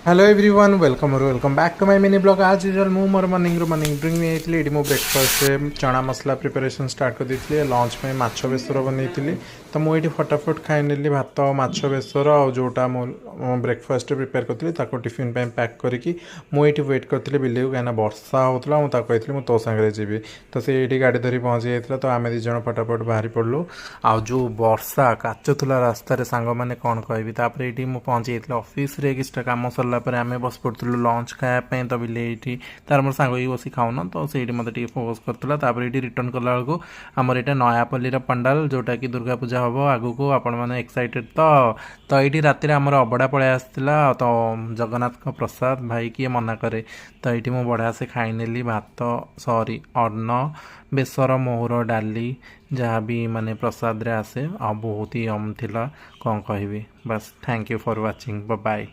Hello everyone welcome back to my mini blog आज usual मु मोर मॉर्निंग ड्रिंक नहीं ये मो ब्रेकफास्ट चना मसला प्रिपरेशन स्टार्ट कर दी लंच में माछ बेसर बनई तो मुझे फटाफट खाई नेली भात माछ बेसर और जोटा मो ब्रेकफास्ट प्रिपेयर करी टिफिन पैक करके मुझे वेट करी बिल्ली को कहीं वर्षा होता मुझे कही तो सागर जी तो सी ये गाड़ी धरी पहुँची जाता तो आम दिज फटाफट बाहरी पड़लु आ जो वर्षा काचुला रास्तार सांग मैंने कौन कहबी तापर ये मुझे पहुँची जाती ऑफिस किसी कम सरला आम बस पड़ू लंच खायापी तो बिल्ली ये तार मोर सांग बस खाऊन तो से मतलब फोकस करूला ये रिटर्न कला बेलू आमर यहाँ नयापल्ली पंडाल जोटा कि दुर्गा पूजा हम आगू को आपण मैंने एक्साइटेड तो ये रातिर आमर अबड़ा पलि आसाला तो जगन्नाथ प्रसाद भाई किए मना करे तो ये मुझे बढ़िया से खाई नेली भात सॉरी अन्न बेसर मोहर डाली जहाँ भी माने प्रसाद रे आसे आ बहुत ही यम थिला कौन कहबी बस thank you for watching bye.